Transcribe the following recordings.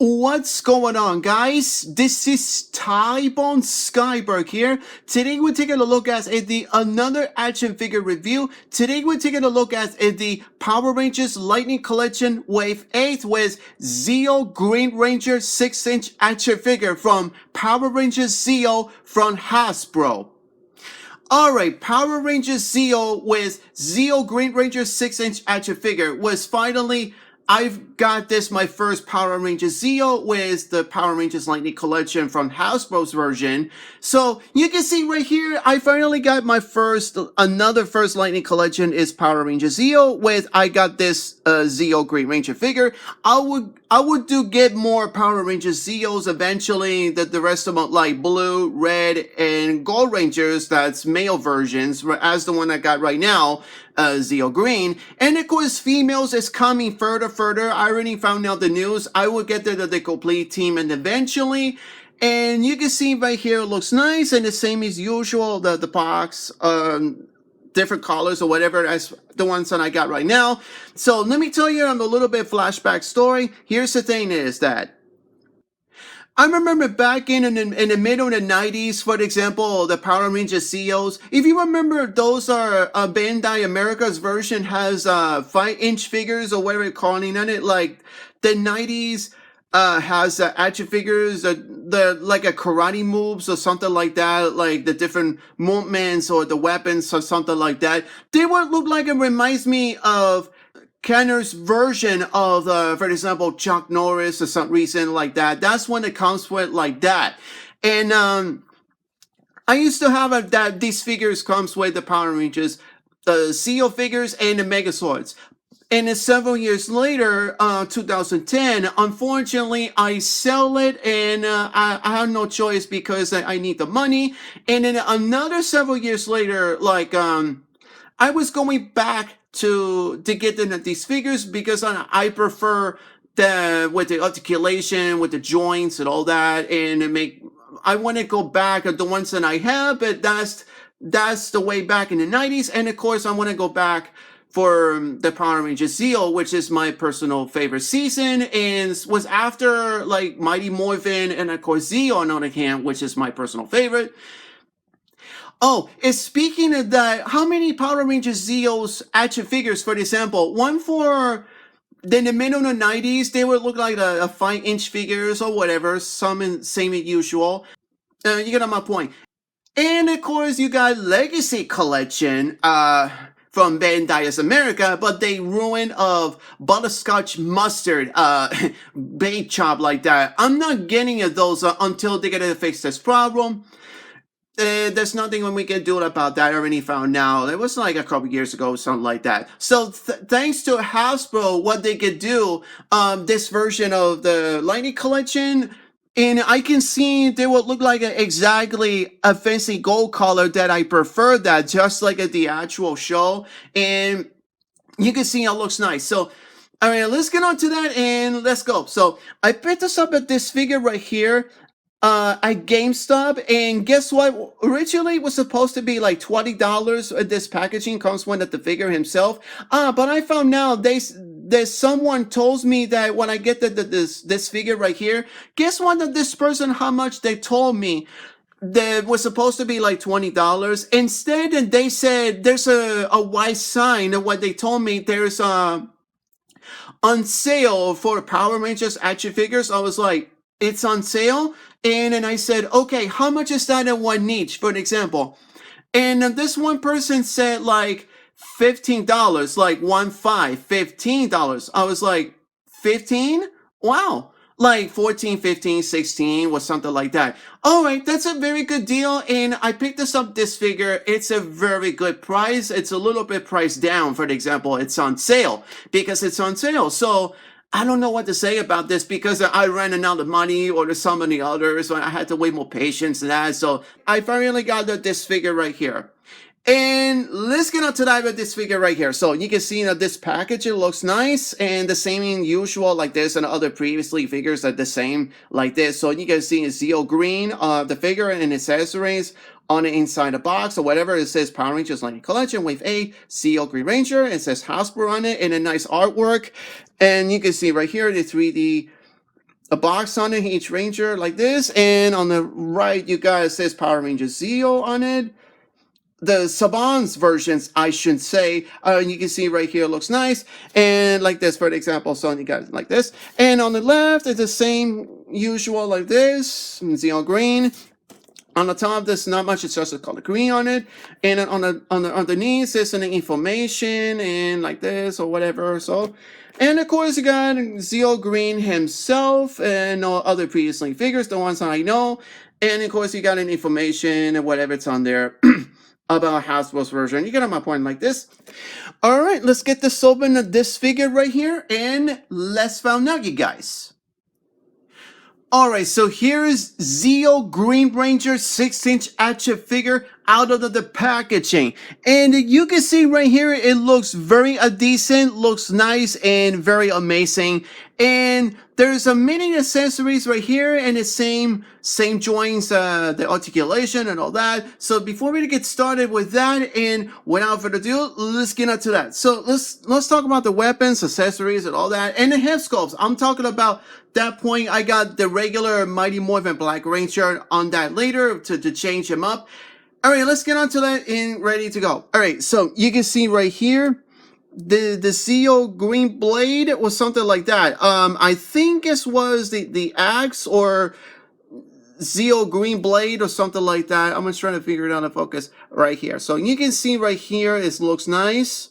What's going on, guys? This is Tybone Skyberg here. Today we're taking a look at another action figure review. Today we're taking a look at the Power Rangers Lightning Collection Wave 8 with Zeo Green Ranger 6-inch action figure from Power Rangers Zeo from Hasbro. Alright, Power Rangers Zeo with Zeo Green Ranger 6-inch action figure was finally, I've got this, my first Power Rangers Zeo with the Power Rangers Lightning Collection from Hasbro's version. So you can see right here, I finally got my another first Lightning Collection is Power Rangers Zeo with, I got this Zeo Green Ranger figure. I would get more Power Rangers Zeos eventually, the rest of them like blue, red, and gold Rangers, that's male versions, as the one I got right now, Zeo Green. And of course, females is coming further. I already found out the news. I will get the complete team and eventually. And you can see right here, it looks nice and the same as usual, the box, different colors or whatever as the ones that I got right now. So let me tell you a little bit flashback story. Here's the thing is that I remember back in the middle of the 90s, for example, the Power Rangers Zeos. If you remember, those are Bandai America's version has 5-inch figures or whatever you're calling it. Like the 90s has action figures, the like a karate moves or something like that, like the different movements or the weapons or something like that. They would look like it reminds me of Kenner's version of, for example, Chuck Norris or some reason like that. That's when it comes with like that. And I used to have these figures comes with the Power Rangers, the Zeo figures and the Megazords. And then several years later, 2010, unfortunately, I sell it and I have no choice because I need the money. And then another several years later, like I was going back to get these figures because I prefer with the articulation, with the joints and all that, and I want to go back at the ones that I have, but that's the way back in the 90s, and of course I want to go back for the Power Rangers Zeo, which is my personal favorite season, and was after like Mighty Morphin and of course Zeo on the other hand, which is my personal favorite. Oh, and speaking of that, how many Power Rangers Zeos action figures, for example, one for in the middle of the 90s, they would look like a 5-inch figures or whatever, same as usual. You get my point. And of course, you got Legacy Collection from Bandai America, but they ruined of butterscotch mustard, bait chop like that. I'm not getting those until they get to fix this problem. There's nothing we can do about that. I already found out. It was like a couple years ago, something like that. So thanks to Hasbro, what they could do, this version of the Lightning Collection, and I can see they would look like exactly a fancy gold color that I prefer that, just like at the actual show. And you can see it looks nice. So, all right, let's get on to that and let's go. So I picked this up at this figure right here. At GameStop, and guess what? Originally it was supposed to be like $20. This packaging comes with the figure himself. But I found out there's someone told me that when I get this figure right here, guess what? That this person, how much they told me that was supposed to be like $20. Instead, and they said there's a white sign of what they told me. There's on sale for Power Rangers action figures. I was like, it's on sale? And then I said, okay, how much is that in one each, for an example? And this one person said like $15, like $15. I was like, 15? Wow. Like 14, 15, 16 or something like that. All right, that's a very good deal. And I picked this figure. It's a very good price. It's a little bit priced down. For example, it's on sale because it's on sale. So I don't know what to say about this because I ran out of money or there's so many others. So I had to wait more patience than that. So I finally got this figure right here. And let's get on to that with this figure right here. So you can see that this package, it looks nice and the same in usual like this, and other previously figures are the same like this. So you can see Zeo Green, the figure and accessories on the inside the box or whatever. It says Power Rangers Lightning Collection Wave 8, Zeo Green Ranger. It says Hasbro on it and a nice artwork. And you can see right here the 3D a box on it, each Ranger like this, and on the right you got, it says Power Ranger Zeo on it. The Saban's versions, I should say, you can see right here, looks nice, and like this, for example, so you got like this, and on the left it's the same usual like this, Zeo green. On the top, there's not much, it's just a color green on it, and on the underneath there's an information and like this or whatever. So, and of course you got Zeo Green himself and other previously figures, the ones I know, and of course you got an information and whatever it's on there about Hasbro's version. You get on my point like this. All right, let's get this open of this figure right here, and let's find out, you guys. Alright, so here is Zeo Green Ranger 6-inch action figure out of the packaging. And you can see right here, it looks very decent, looks nice, and very amazing. And there's a mini accessories right here, and the same joints, the articulation and all that. So before we get started with that, and without further ado, let's get into that. So let's talk about the weapons, accessories, and all that, and the head sculpts. I'm talking about that point. I got the regular Mighty Morphin Black Ranger on that later to change him up. All right, let's get on to that and ready to go. All right, so you can see right here, the Zeo Green Blade was something like that. I think this was the axe or Zeo Green Blade or something like that. I'm just trying to figure it out and focus right here. So you can see right here, it looks nice.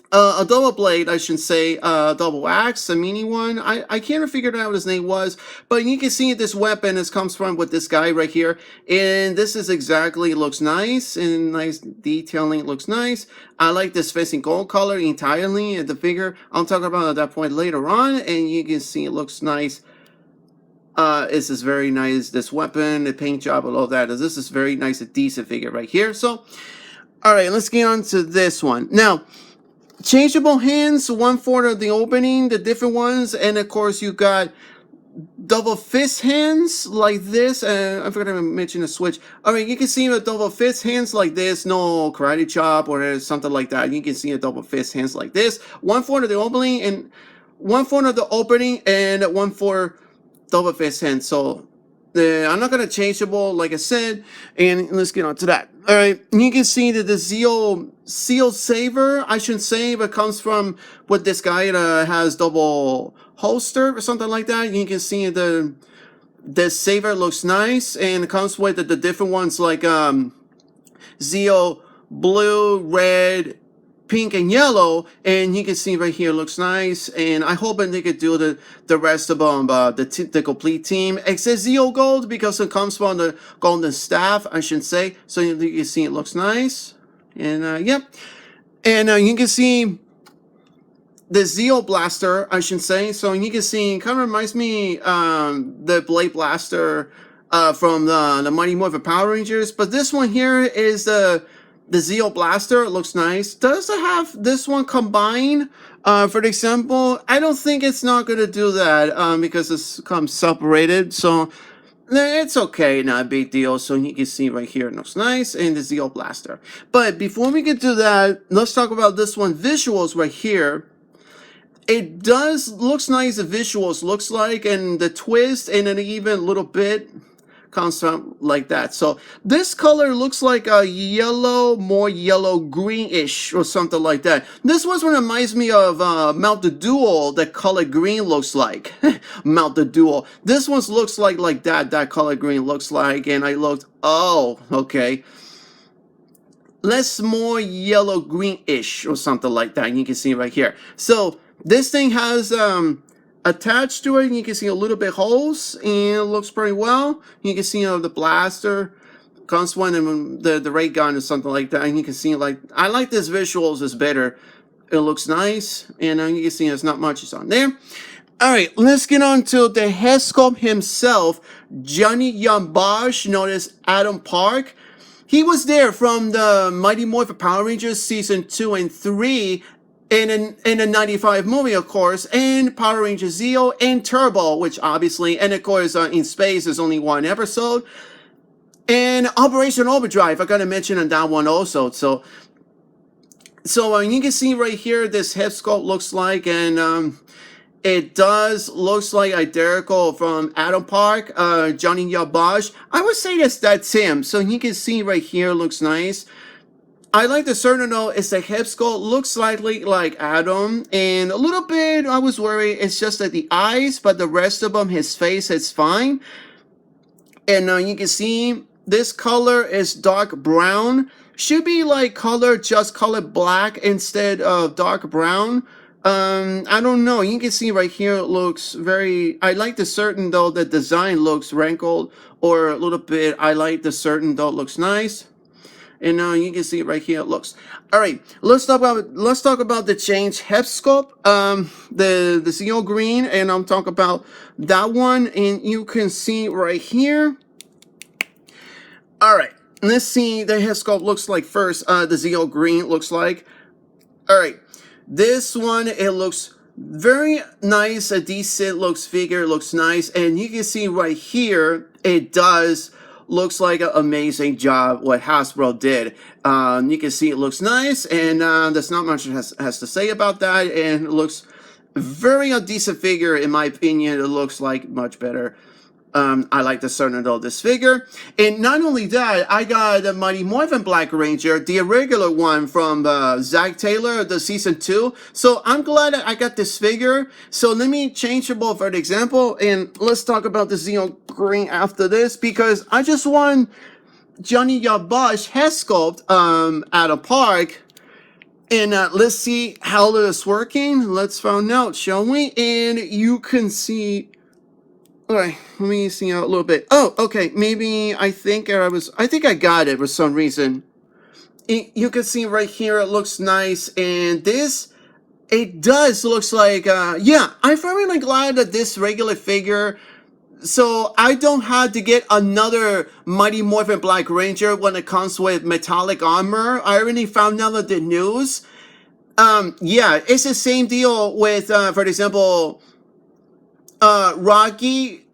A double blade, I should say, double axe, a mini one. I can't figure out what his name was, but you can see this weapon, this comes from with this guy right here, and this is exactly, looks nice, and nice detailing, looks nice. I like this facing gold color entirely at the figure. I'll talk about at that point later on, and you can see it looks nice. This is very nice, this weapon, the paint job, and all that. This is very nice, a decent figure right here. So, alright, let's get on to this one. Now, changeable hands, 1/4 of the opening, the different ones, and of course you got double fist hands like this. I forgot to mention the switch. Alright, you can see the double fist hands like this, no karate chop or something like that. You can see a double fist hands like this. 1/4 of the opening and 1/4 of the opening and 1/4 double fist hands. So I'm not gonna changeable, like I said, and let's get on to that. All right, you can see that the Zeo Saver, I shouldn't say, but comes from what this guy has double holster or something like that. You can see the Saver looks nice, and it comes with the different ones like Zeo Blue, Red, Pink, and Yellow, and you can see right here looks nice, and I hope they could do the rest of them, the complete team, except Zeo Gold, because it comes from the Golden Staff, I should say. So you can see it looks nice, and yep, and you can see the Zeo Blaster, I should say. So you can see, it kind of reminds me the Blade Blaster from the Mighty Morphin Power Rangers, but this one here is the Zeo Blaster. It looks nice. Does it have this one combined? For example, I don't think it's not going to do that because this comes separated. So it's okay, not a big deal. So you can see right here, it looks nice, and the Zeo Blaster. But before we get to that, let's talk about this one. Visuals right here. It looks nice. The visuals looks like, and the twist, and an even little bit comes from like that. So this color looks like a yellow, more yellow greenish or something like that. This one reminds me of Mount the Duel, that color green looks like. Mount the Duel. This one looks like that color green looks like, and I looked, oh, okay. Less more yellow greenish or something like that. You can see right here. So this thing has attached to it, you can see a little bit holes, and it looks pretty well. You can see the blaster comes one, and the ray gun or something like that, and you can see, like, I like this visuals is better. It looks nice, and you can see there's not much is on there. All right, let's get on to the head sculpt himself, Johnny Young Bosch, known as Adam Park. He was there from the Mighty Morphin Power Rangers season 2 and 3, in a 95 movie, of course, and Power Rangers Zeo and Turbo, which obviously, and of course in space there's only one episode, and Operation Overdrive, I gotta mention on that one also. So you can see right here this head sculpt looks like, and It does looks like identical from Adam Park, Johnny Yabash. I would say that's him. So you can see right here looks nice. I like the certain note is the hip sculpt looks slightly like Adam, and a little bit I was worried it's just like the eyes, but the rest of them, his face is fine. And you can see this color is dark brown. Should be like color, just color black instead of dark brown. I don't know. You can see right here it looks very, I like the certain though the design looks wrinkled or a little bit. I like the certain though it looks nice. And you can see it right here. It looks all right. Let's talk about the change hip sculpt. The Zeo green, and I'm talking about that one. And you can see right here. All right. Let's see. The hip sculpt looks like first. The Zeo green looks like. All right. This one it looks very nice. A decent looks figure looks nice, and you can see right here it does. Looks like an amazing job what Hasbro did. You can see it looks nice, and there's not much it has to say about that. And it looks very a decent figure in my opinion. It looks like much better. I like the certain of this figure. And not only that, I got the Mighty Morphin Black Ranger, the irregular one from Zack Taylor, the season 2. So I'm glad I got this figure. So let me changeable for the example, and let's talk about the Zeo green after this, because I just won Johnny Yabash head sculpt at a park. And let's see how this is working. Let's find out, shall we? And you can see. All right, let me see out a little bit. Oh, okay. Maybe I think I got it for some reason. You can see right here, it looks nice. And this, it does looks like, yeah, I'm very glad that this regular figure, so I don't have to get another Mighty Morphin Black Ranger when it comes with metallic armor. I already found out of the news. Yeah, it's the same deal with, for example, Rocky,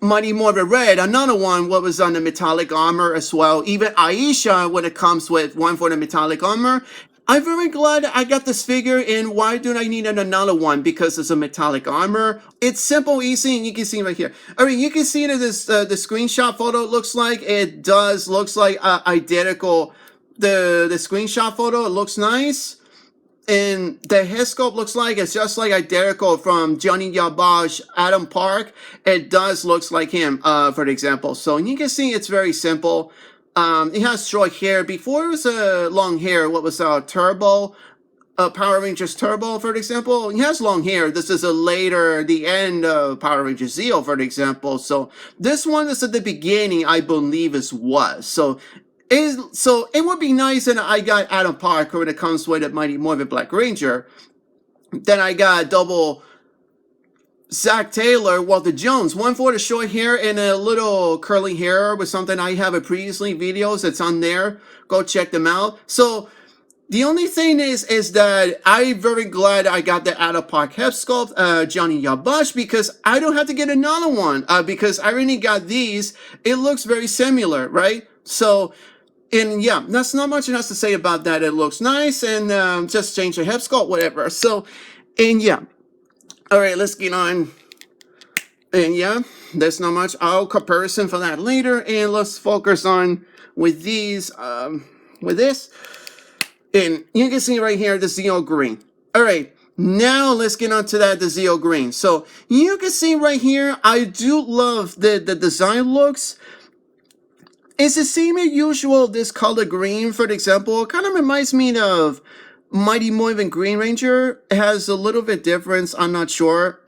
Mighty Morphin Red, another one what was on the metallic armor as well. Even Aisha when it comes with one for the metallic armor. I'm very glad I got this figure, and why do I need another one? Because it's a metallic armor. It's simple, easy, and you can see right here. I mean, you can see that this the screenshot photo looks like it does looks like identical. The screenshot photo, it looks nice. And the head sculpt looks like it's just like identical from Johnny Yabash, Adam Park. It does looks like him, for example. So you can see it's very simple. It has short hair. Before it was long hair. What was Turbo? Power Rangers Turbo, for example. He has long hair. This is the end of Power Rangers Zeo, for example. So this one is at the beginning, I believe, was. So it would be nice that I got Adam Park when it comes with a Mighty Morphin Black Ranger. Then I got double Zack Taylor, Walter Jones. One for the short hair and a little curly hair with something I have previously videos that's on there. Go check them out. So the only thing is that I'm very glad I got the Adam Park head sculpt, Johnny Yabash, because I don't have to get another one because I already got these. It looks very similar, right? So. And yeah, that's not much else to say about that. It looks nice, and just change the head sculpt, whatever. So, and yeah. All right, let's get on. And yeah, there's not much. I'll comparison for that later. And let's focus on with these, with this. And you can see right here, the Zeo green. All right, now let's get on to the Zeo green. So you can see right here, I do love the design looks. It's the same as usual, this color green, for example. It kind of reminds me of Mighty Morphin Green Ranger. It has a little bit difference, I'm not sure.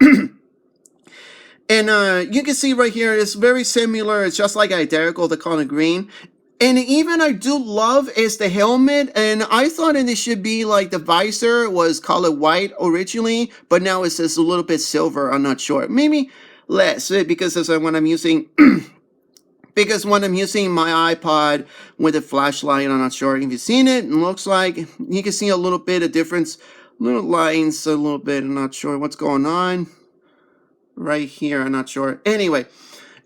And you can see right here, it's very similar. It's just like identical, the color green. And even I do love is the helmet. And I thought it should be like the visor was color white originally. But now it's just a little bit silver, I'm not sure. Maybe less, because that's when I'm using... Because when I'm using my iPod with a flashlight, I'm not sure if you've seen it. It looks like you can see a little bit of difference, little lines, a little bit. I'm not sure what's going on right here. I'm not sure. Anyway,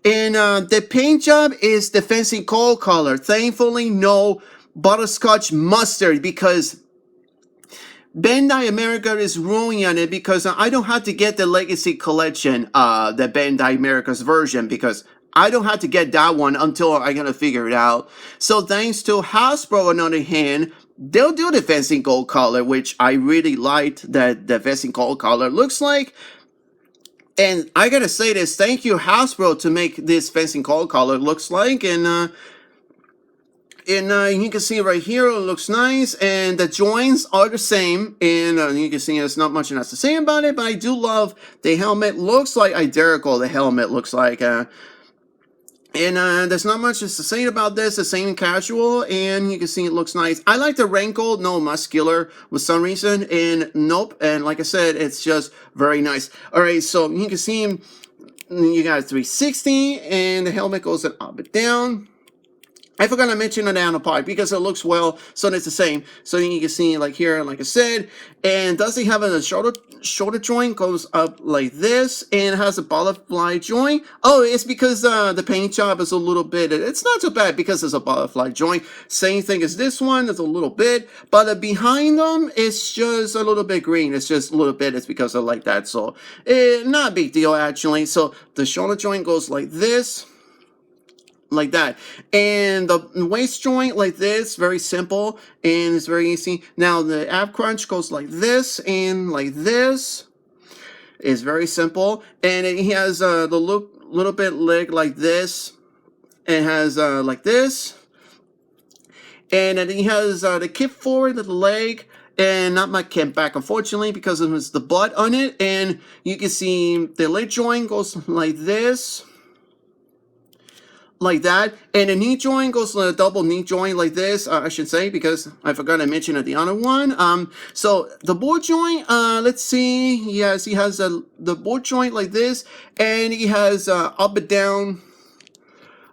and the paint job is the fancy coal color. Thankfully, no butterscotch mustard, because Bandai America is ruining it because I don't have to get the Legacy Collection, the Bandai America's version, because I don't have to get that one until I gotta figure it out. So thanks to Hasbro, on the other hand, they'll do the fencing gold color, which I really liked that the fencing gold color looks like. And I gotta say this, thank you Hasbro to make this fencing gold color looks like, and you can see right here, it looks nice, and the joints are the same, and you can see there's not much else to say about it, but I do love the helmet. Looks like identical, the helmet looks like, and there's not much to say about this, the same casual, and you can see it looks nice. I like the wrinkle, no muscular for some reason, and nope, and like I said, it's just very nice. Alright, so you can see you got 360, and the helmet goes up and down. I forgot to mention the down part because it looks well, so it's the same. So you can see like here, like I said, and does he have a shoulder joint goes up like this, and it has a butterfly joint. Oh, it's because the paint job is a little bit. It's not too bad because it's a butterfly joint. Same thing as this one. It's a little bit, but behind them it's just a little bit green. It's just a little bit. It's because of like that. So not a big deal actually. So the shoulder joint goes like this. Like that, and the waist joint like this, very simple, and it's very easy. Now the ab crunch goes like this and like this. It's very simple, and he has the little bit leg like this. It has like this, and then he has the kick forward of the leg, and not my kick back, unfortunately, because it was the butt on it. And you can see the leg joint goes like this. Like that, and the knee joint goes a double knee joint like this, I should say, because I forgot to mention at the other one. So the board joint, let's see, yes, he has the board joint like this, and he has up and down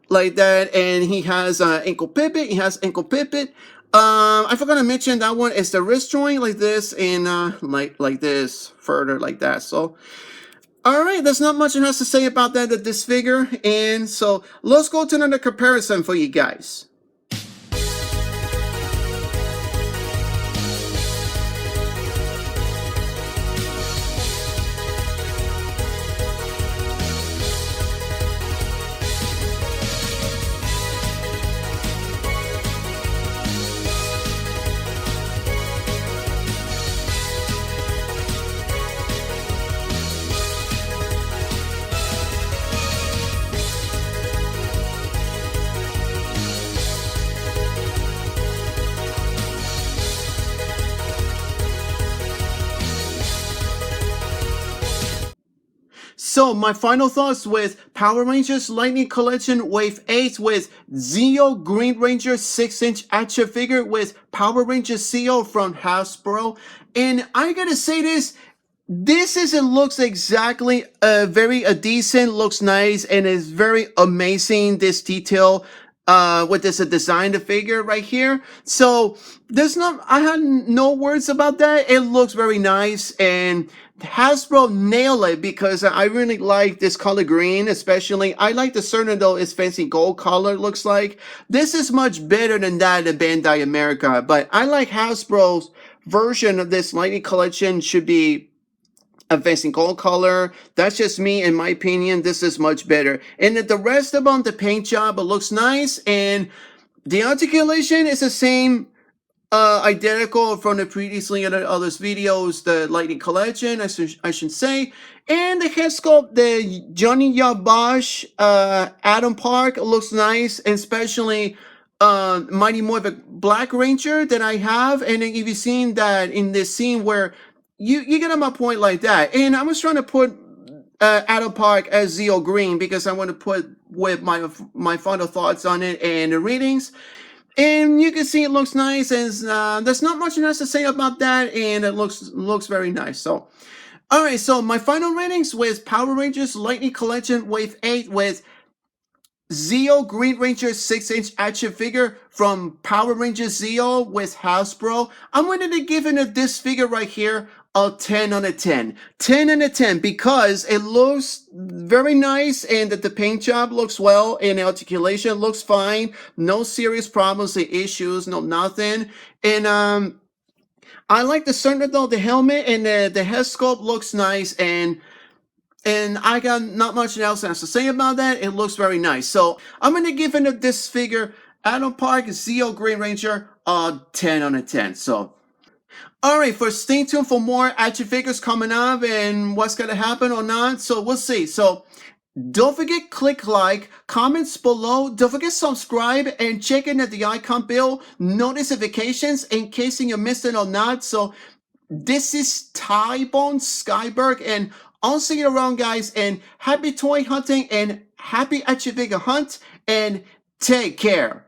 like that, and he has ankle pivot. He has ankle pivot. I forgot to mention that one is the wrist joint like this, and like this further like that. So. Alright, there's not much else to say about this figure, and so let's go to another comparison for you guys. So my final thoughts with Power Rangers Lightning Collection Wave 8 with Zeo Green Ranger 6-inch action figure with Power Rangers Zeo from Hasbro. And I gotta say this it looks exactly very decent, looks nice, and is very amazing, this detail with this designed figure right here. So I had no words about that. It looks very nice, and Hasbro nailed it because I really like this color green, especially. I like the certain though it's fancy gold color looks like. This is much better than that in Bandai America, but I like Hasbro's version of this Lightning Collection should be a fancy gold color. That's just me, in my opinion. This is much better. And the rest of them, the paint job, it looks nice, and the articulation is the same. Identical from the previously other videos, the Lightning Collection, I should say. And the head sculpt, the Johnny Yabash, Adam Park looks nice, and especially Mighty Morphic Black Ranger that I have. And then if you've seen that in this scene where you get my point like that. And I was trying to put Adam Park as Zeo Green because I want to put with my final thoughts on it and the readings. And you can see it looks nice, and there's not much else to say about that, and it looks very nice. So, alright, so my final ratings with Power Rangers Lightning Collection Wave 8 with Zeo Green Ranger 6-inch action figure from Power Rangers Zeo with Hasbro. I'm going to give it this figure right here a 10 out of 10. 10 out of 10 because it looks very nice, and that the paint job looks well, and the articulation looks fine. No serious problems or issues, no nothing. And I like the center though, the helmet and the head sculpt looks nice, and I got not much else to say about that. It looks very nice. So I'm gonna give this figure, Adam Park Zeo Green Ranger, a 10 on a 10. So alright, stay tuned for more action figures coming up and what's gonna happen or not. So we'll see. So don't forget, click like, comments below. Don't forget subscribe and check in at the icon bell notifications in case you missed it or not. So this is Tybone Skyberg, and I'll see you around, guys, and happy toy hunting and happy action figure hunt, and take care.